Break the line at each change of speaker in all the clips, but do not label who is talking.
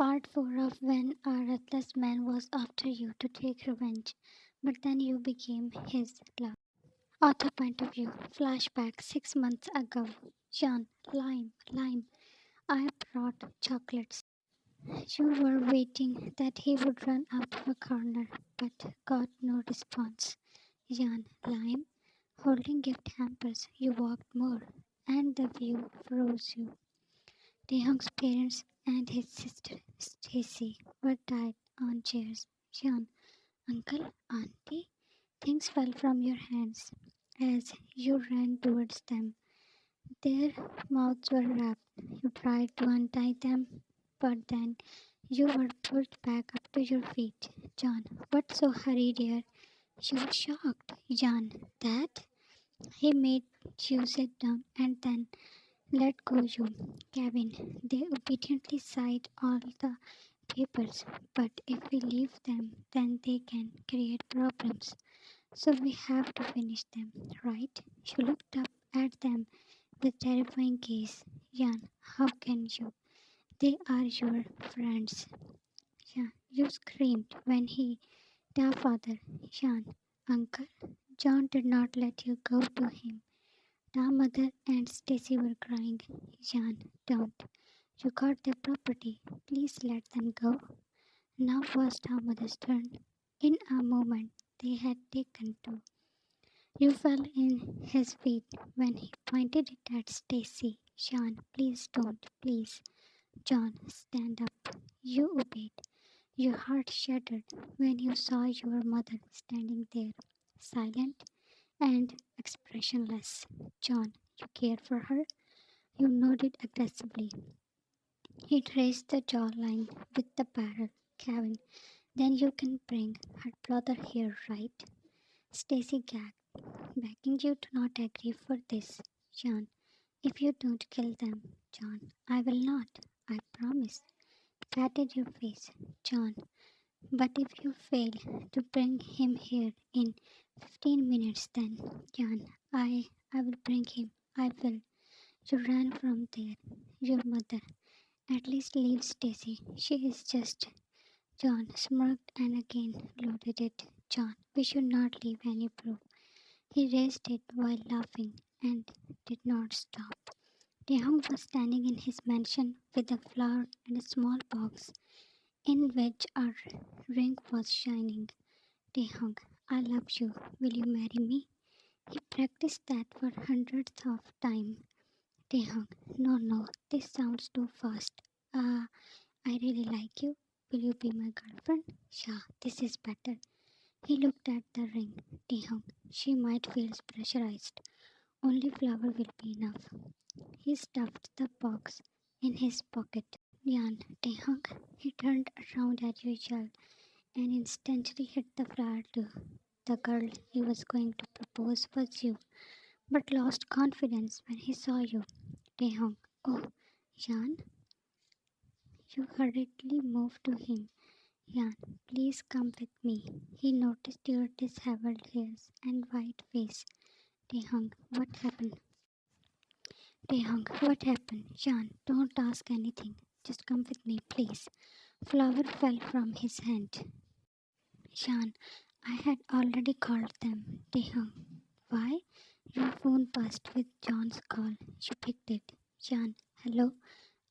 Part 4 of When a Restless Man Was After You to Take Revenge, but then you became his love. Author point of view. Flashback 6 months ago. John, lime. I brought chocolates. You were waiting that he would run out of a corner, but got no response. Jan, lime. Holding gift hampers, you walked more, and the view froze you. Dehong's parents and his sister Stacy were tied on chairs. Jan, uncle, auntie, things fell from your hands as you ran towards them. Their mouths were wrapped. You tried to untie them, but then you were pulled back up to your feet. John, what's so hurried here? You were shocked. John, that? He made you sit down and then let go you. Kevin, they obediently signed all the papers, but if we leave them, then they can create problems. So we have to finish them, right? You looked up at them with terrifying gaze. Jan, how can you? They are your friends. Jan, you screamed when he, the father. Jan, uncle. John did not let you go to him. The mother and Stacy were crying. Jan, don't. You got their property. Please let them go. Now was the mother's turn. In a moment, they had taken two. You fell in his feet when he pointed it at Stacy. John, please don't, please. John, stand up. You obeyed. Your heart shattered when you saw your mother standing there, silent and expressionless. John, you care for her? You nodded aggressively. He raised the jawline with the barrel. Kevin, then you can bring her brother here, right? Stacy gagged, begging you to not agree for this. John, if you don't kill them, John, I will not. I promise. Patted your face, John. But if you fail to bring him here in 15 minutes, then, John, I will bring him. I will. You ran from there. Your mother. At least leave Stacy. She is just. John smirked and again loaded it. John, we should not leave any proof. He raised it while laughing and did not stop. Dehong was standing in his mansion with a flower and a small box in which a ring was shining. Dehong, I love you. Will you marry me? He practiced that for hundreds of times. Dehong, no, this sounds too fast. I really like you. Will you be my girlfriend? Sha, this is better. He looked at the ring. Dehong, she might feel pressurized. Only flower will be enough. He stuffed the box in his pocket. Yan, Dehong. He turned around as usual and instantly hit the flower too. The girl he was going to propose was you, but lost confidence when he saw you. Dehong. Oh, Yan. You hurriedly moved to him. Yan, please come with me. He noticed your disheveled hairs and white face. Dehong, what happened? Dehong, what happened? Yan, don't ask anything. Just come with me, please. Flower fell from his hand. Yan, I had already called them. Dehong, why? Your phone buzzed with John's call. You picked it. Yan, hello,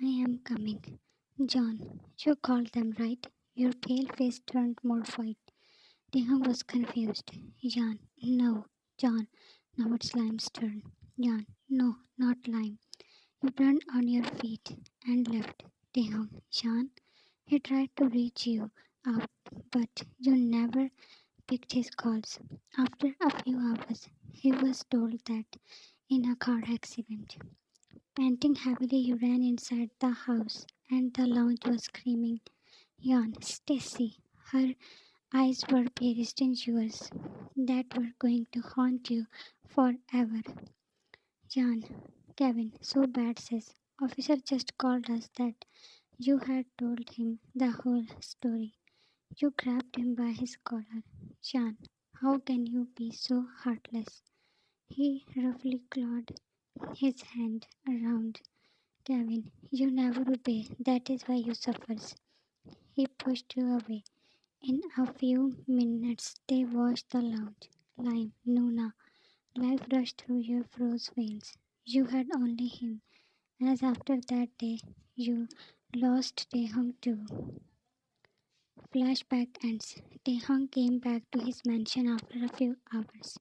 I am coming. John, you called them, right? Your pale face turned more white. Dehong was confused. Jan, no. John, now it's Lime's turn. Jan, no, not Lime. You turned on your feet and left. Dehong, Jan, he tried to reach you out, but you never picked his calls. After a few hours, he was told that in a car accident. Panting heavily, you ran inside the house, and the lounge was screaming. Jan, Stacy. Her eyes were pierced in yours that were going to haunt you forever. Jan, Kevin, so bad, says. Officer just called us that you had told him the whole story. You grabbed him by his collar. Jan, how can you be so heartless? He roughly clawed his hand around Kevin. You never obey. That is why you suffer. He pushed you away. In a few minutes, they washed the lounge. Lime, Nuna, life rushed through your froze veins. You had only him, as after that day, you lost Tehong too. Flashback ends. Tehong came back to his mansion after a few hours.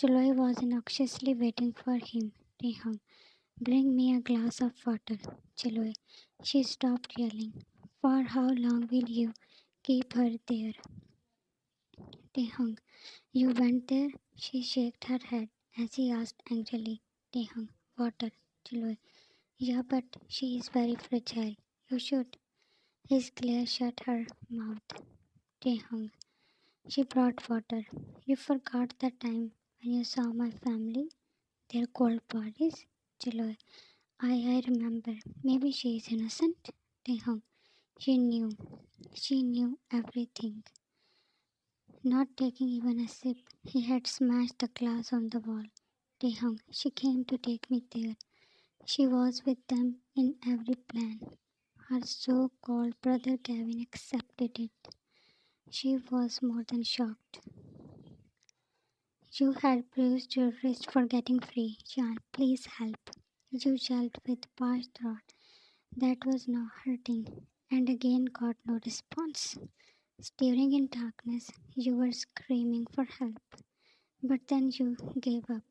Chloe was anxiously waiting for him. Tehong, bring me a glass of water. Chloe, she stopped yelling. For how long will you keep her there? Tehong, you went there? She shook her head as he asked angrily. Tehong, water. Chloe, yeah, but she is very fragile. You should. His glare shut her mouth. Tehong, she brought water. You forgot the time when you saw my family, their cold bodies? Chloe, I remember. Maybe she is innocent. Tehong, she knew. She knew everything. Not taking even a sip, he had smashed the glass on the wall. Tehong, she came to take me there. She was with them in every plan. Her so called brother Gavin accepted it. She was more than shocked. You had bruised your wrist for getting free. John, please help. You yelled with parched throat. That was now hurting, and again got no response. Staring in darkness, you were screaming for help. But then you gave up.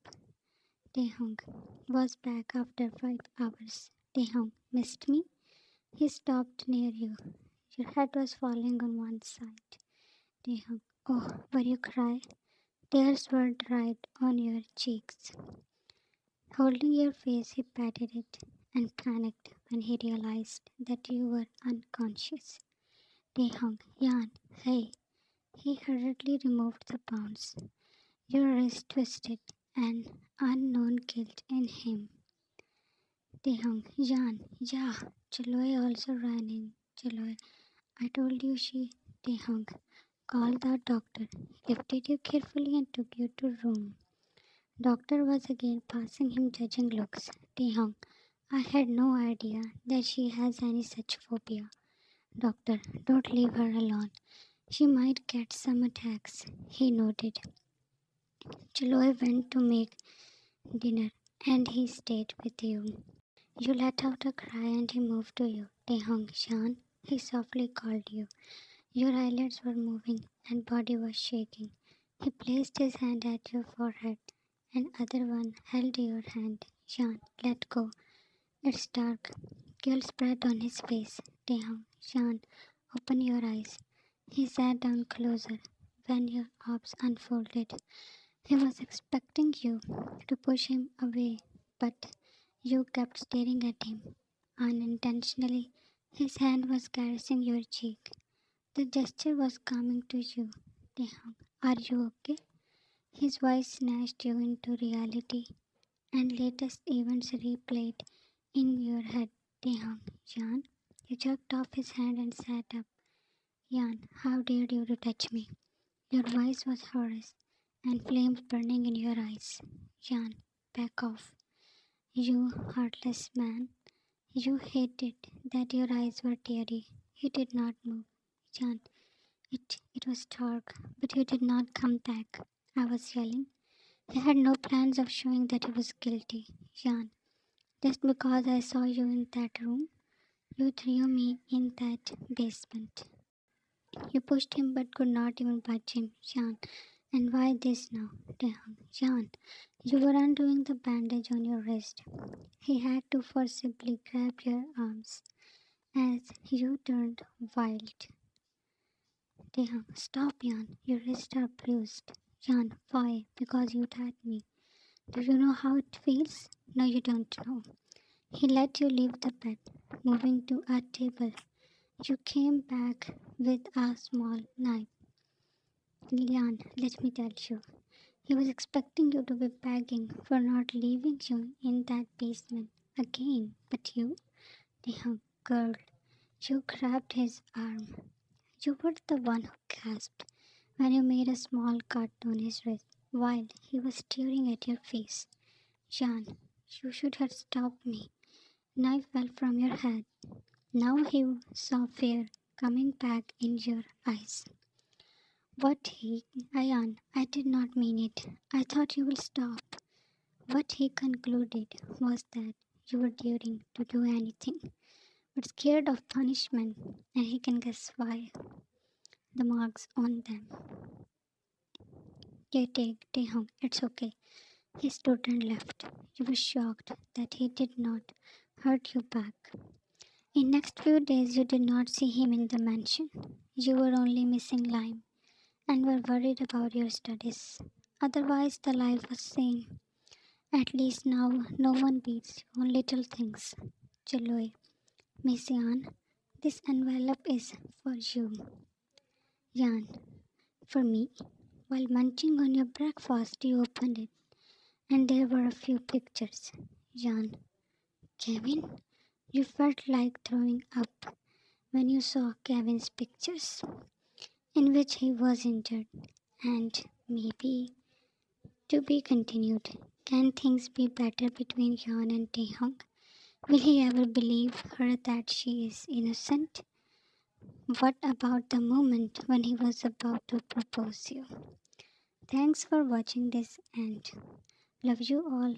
Tehong was back after 5 hours. Tehong missed me. He stopped near you. Your head was falling on one side. Tehong, oh, were you cry? Tears were dried on your cheeks. Holding your face, he patted it and panicked when he realized that you were unconscious. Tehong, Yan, hey. He hurriedly removed the bounds. Your wrist twisted, an unknown guilt in him. Tehong, Yan, yeah. Chloe also ran in. Chloe, I told you she. Tehong, called the doctor. He lifted you carefully and took you to room. Doctor was again passing him judging looks. Tehong, I had no idea that she has any such phobia. Doctor, don't leave her alone. She might get some attacks. He nodded. Chloe went to make dinner and he stayed with you. You let out a cry and he moved to you. Tehong Shan, he softly called you. Your eyelids were moving and body was shaking. He placed his hand at your forehead and other one held your hand. Shan, let go. It's dark. Guilt spread on his face. Tehong Shan, open your eyes. He sat down closer when your arms unfolded. He was expecting you to push him away, but you kept staring at him. Unintentionally, his hand was caressing your cheek. The gesture was coming to you. Tehang, are you okay? His voice snatched you into reality, and latest events replayed in your head. Tehang, Jan. You jerked off his hand and sat up. Jan, how dared you to touch me? Your voice was hoarse, and flames burning in your eyes. Jan, back off. You heartless man. You hated that your eyes were teary. He did not move. Jan, it was dark, but you did not come back. I was yelling. He had no plans of showing that he was guilty. Jan, just because I saw you in that room, you threw me in that basement. You pushed him but could not even budge him. Jan, and why this now? Damn, Jan, you were undoing the bandage on your wrist. He had to forcibly grab your arms as you turned wild. Damn, stop, Jan. Your wrists are bruised. Jan, why? Because you tapped me. Do you know how it feels? No, you don't know. He let you leave the bed, moving to a table. You came back with a small knife. Jan, let me tell you. He was expecting you to be begging for not leaving you in that basement again, but you, the young girl, you grabbed his arm. You were the one who gasped when you made a small cut on his wrist while he was staring at your face. Jean, you should have stopped me. Knife fell from your head. Now he saw fear coming back in your eyes. What he, Ayan, I did not mean it. I thought you will stop. What he concluded was that you were daring to do anything, but scared of punishment, and he can guess why. The marks on them. Yeah, take, Tehong, it's okay. He stood and left. You were shocked that he did not hurt you back. In next few days you did not see him in the mansion. You were only missing Lime and were worried about your studies. Otherwise the life was same. At least now no one beats you on little things. Chaloy, Miss Yan, this envelope is for you. Yan, for me. While munching on your breakfast you opened it and there were a few pictures. Yan, Kevin, you felt like throwing up when you saw Kevin's pictures, in which he was injured, and maybe to be continued. Can things be better between Yan and Taehong? Will he ever believe her that she is innocent? What about the moment when he was about to propose you? Thanks for watching this and love you all.